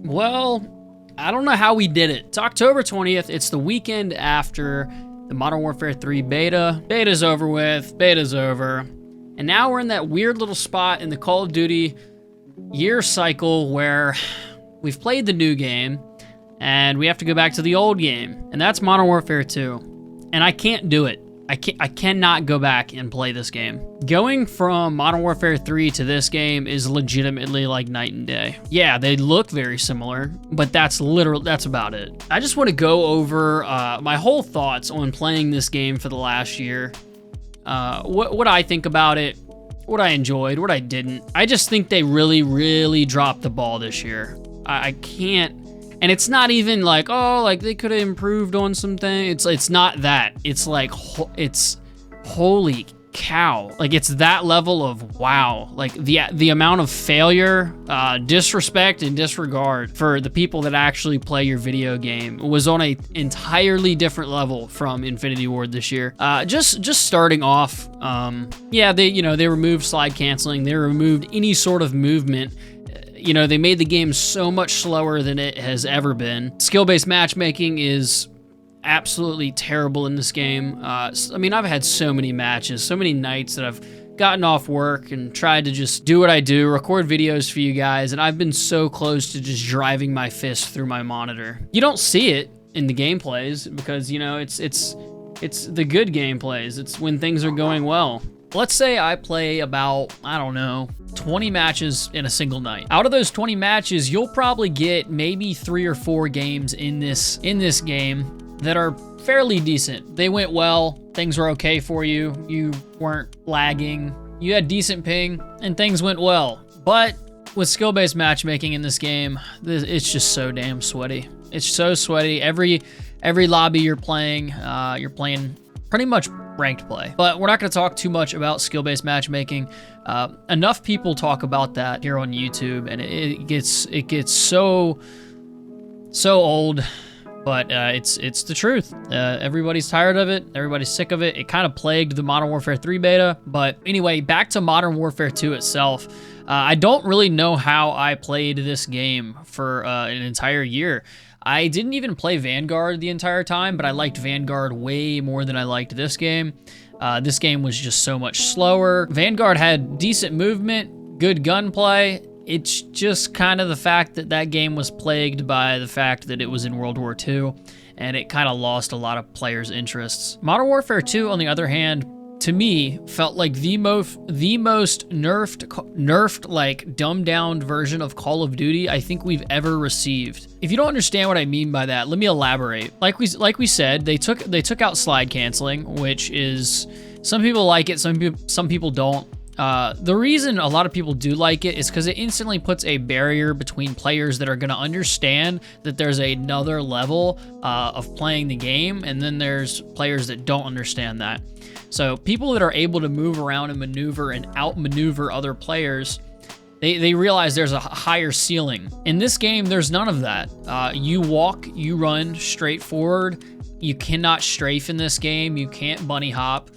Well, I don't know how we did it. It's October 20th. It's the weekend after the Modern Warfare 3 beta. Beta's over with. Beta's over. And now we're in that weird little spot in the Call of Duty year cycle where we've played the new game and we have to go back to the old game. And that's Modern Warfare 2. And I can't do it. I cannot go back and play this game. Going from Modern Warfare 3 to this game is legitimately like night and day. Yeah, they look very similar, but that's about it. I just want to go over my whole thoughts on playing this game for the last year. What I think about it, what I enjoyed, what I didn't. I just think they really dropped the ball this year. I can't. And it's not even like, oh, like they could have improved on something. It's not that. It's like, it's holy cow. Like it's that level of wow. Like the amount of failure, disrespect, and disregard for the people that actually play your video game was on a entirely different level from Infinity Ward this year. Just starting off, yeah, they removed slide canceling. They removed any sort of movement. They made the game so much slower than it has ever been. Skill-based matchmaking is absolutely terrible in this game. I mean, I've had so many matches, so many nights that I've gotten off work and tried to just do what I do, record videos for you guys, and I've been so close to just driving my fist through my monitor. You don't see it in the gameplays because, it's the good gameplays. It's when things are going well. Let's say I play about, I don't know, 20 matches in a single night. Out of those 20 matches, you'll probably get maybe 3 or 4 games in this game that are fairly decent. They went well, things were okay for you, you weren't lagging, you had decent ping, and things went well. But with skill-based matchmaking in this game, it's just so damn sweaty. It's so sweaty. Every lobby you're playing pretty much ranked play. But we're not going to talk too much about skill-based matchmaking. Enough people talk about that here on YouTube, and it gets so old, but it's the truth. Everybody's tired of it. Everybody's sick of it. It kind of plagued the Modern Warfare 3 beta. But anyway, back to Modern Warfare 2 itself. I don't really know how I played this game for an entire year. I didn't even play Vanguard the entire time, but I liked Vanguard way more than I liked this game. This game was just so much slower. Vanguard had decent movement, good gunplay. It's just kind of the fact that game was plagued by the fact that it was in World War II, and it kind of lost a lot of players' interests. Modern Warfare 2, on the other hand, to me, felt like the most nerfed, like dumbed down version of Call of Duty I think we've ever received. If you don't understand what I mean by that, let me elaborate. Like we said, they took out slide canceling, which is, some people like it, some people don't. The reason a lot of people do like it is because it instantly puts a barrier between players that are going to understand that there's another level of playing the game, and then there's players that don't understand that. So people that are able to move around and maneuver and outmaneuver other players, they realize there's a higher ceiling. In this game, there's none of that. You walk, you run straight forward. You cannot strafe in this game. You can't bunny hop.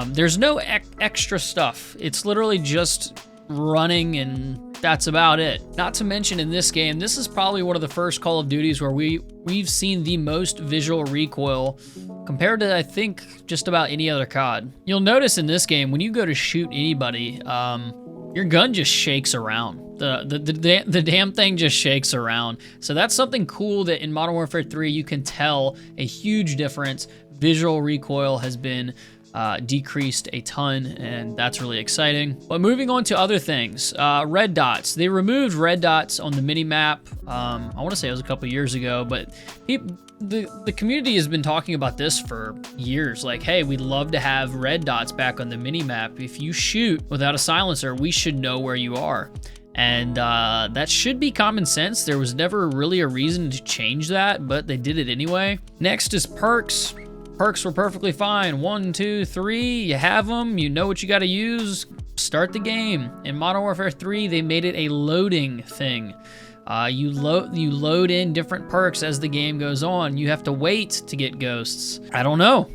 There's no extra stuff. It's literally just running, and that's about it. Not to mention, in this game, this is probably one of the first Call of Duties where we've seen the most visual recoil compared to, I think, just about any other COD. You'll notice in this game, when you go to shoot anybody, your gun just shakes around. The damn thing just shakes around. So that's something cool that in Modern Warfare 3 you can tell a huge difference. Visual recoil has been decreased a ton, and that's really exciting. But moving on to other things, red dots. They removed red dots on the mini-map. I want to say it was a couple years ago, but the community has been talking about this for years. Like, hey, we'd love to have red dots back on the mini-map. If you shoot without a silencer, we should know where you are. And that should be common sense. There was never really a reason to change that, but they did it anyway. Next is perks. Perks were perfectly fine. 1, 2, 3, you have them, you know what you gotta use, start the game. In Modern Warfare 3, they made it a loading thing. You load in different perks as the game goes on. You have to wait to get ghosts. I don't know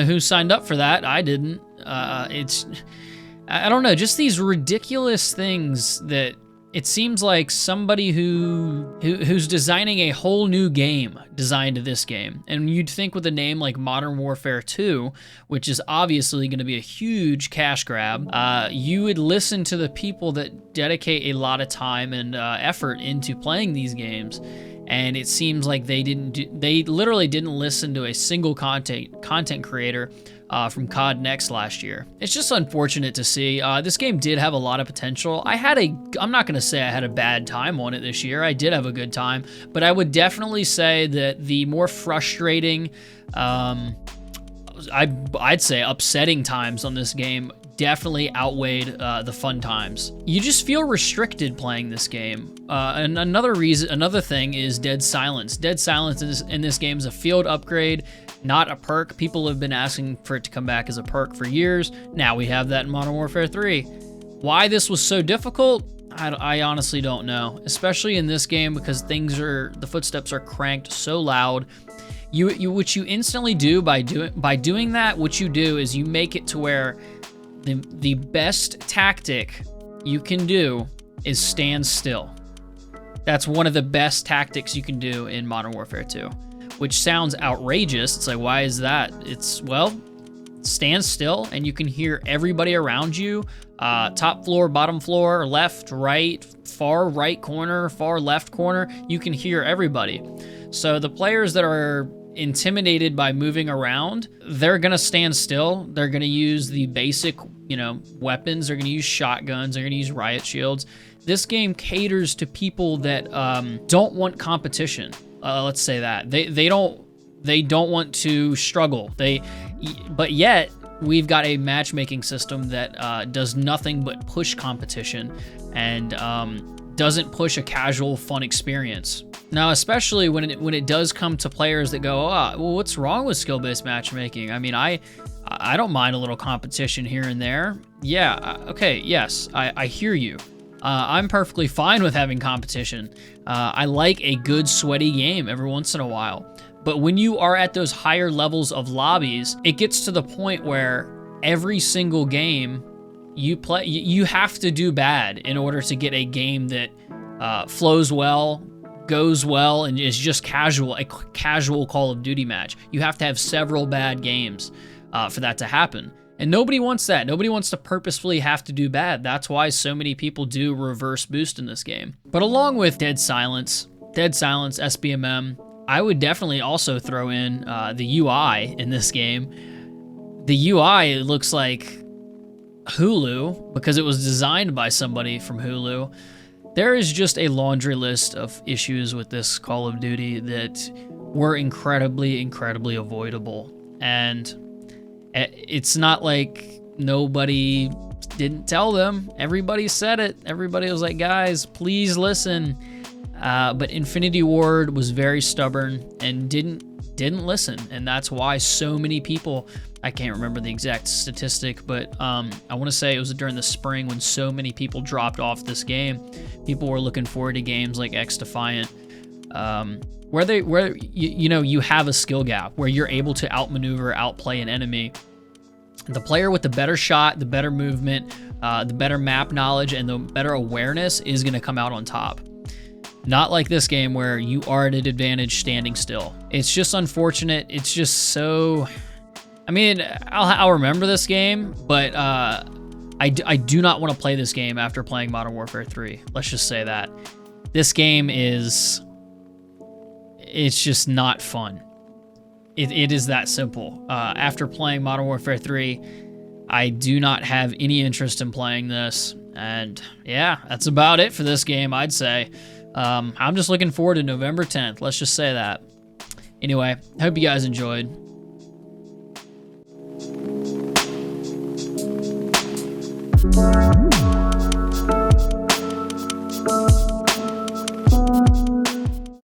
who signed up for that. I didn't. I don't know, just these ridiculous things that it seems like somebody who's designing a whole new game designed this game. And you'd think with a name like Modern Warfare 2, which is obviously going to be a huge cash grab, you would listen to the people that dedicate a lot of time and effort into playing these games. And it seems like they literally didn't listen to a single content creator from COD Next last year. It's just unfortunate to see. This game did have a lot of potential. I'm not going to say I had a bad time on it this year. I did have a good time, but I would definitely say that the more frustrating, I'd say upsetting times on this game definitely outweighed the fun times. You just feel restricted playing this game. And another thing is dead silence. Dead silence in this game is a field upgrade, not a perk. People have been asking for it to come back as a perk for years. Now we have that in Modern Warfare 3. Why this was so difficult, I honestly don't know. Especially in this game, because the footsteps are cranked so loud. What you instantly do by doing that, what you do is you make it to where the best tactic you can do is stand still. That's one of the best tactics you can do in Modern Warfare 2, which sounds outrageous. It's like, why is that? Well, stand still and you can hear everybody around you, top floor, bottom floor, left, right, far right corner, far left corner. You can hear everybody. So the players that are intimidated by moving around, they're gonna stand still. They're gonna use the basic, weapons. They're gonna use shotguns. They're gonna use riot shields. This game caters to people that don't want competition. Let's say that they don't want to struggle. But yet we've got a matchmaking system that does nothing but push competition and doesn't push a casual, fun experience. Now, especially when it does come to players that go, well, what's wrong with skill-based matchmaking? I mean, I don't mind a little competition here and there. Yeah, okay, yes, I hear you. I'm perfectly fine with having competition. I like a good, sweaty game every once in a while. But when you are at those higher levels of lobbies, it gets to the point where every single game you play, you have to do bad in order to get a game that flows well, goes well, and is just casual, a casual Call of Duty match. You have to have several bad games for that to happen. And nobody wants that. Nobody wants to purposefully have to do bad. That's why so many people do reverse boost in this game. But along with Dead Silence, SBMM, I would definitely also throw in the UI in this game. The UI looks like Hulu because it was designed by somebody from Hulu. There is just a laundry list of issues with this Call of Duty that were incredibly, incredibly avoidable. And it's not like nobody didn't tell them. Everybody said it. Everybody was like, guys, please listen. But Infinity Ward was very stubborn and didn't listen. And that's why so many people, I can't remember the exact statistic, but I want to say it was during the spring when so many people dropped off this game. People were looking forward to games like X Defiant, where you have a skill gap, where you're able to outmaneuver, outplay an enemy. The player with the better shot, the better movement, the better map knowledge, and the better awareness is going to come out on top. Not like this game where you are at an advantage standing still. It's just unfortunate. It's just so... I mean, I'll remember this game, but I do not want to play this game after playing Modern Warfare 3. Let's just say that. This game it's just not fun. It is that simple. After playing Modern Warfare 3, I do not have any interest in playing this. And yeah, that's about it for this game, I'd say. I'm just looking forward to November 10th. Let's just say that. Anyway, hope you guys enjoyed.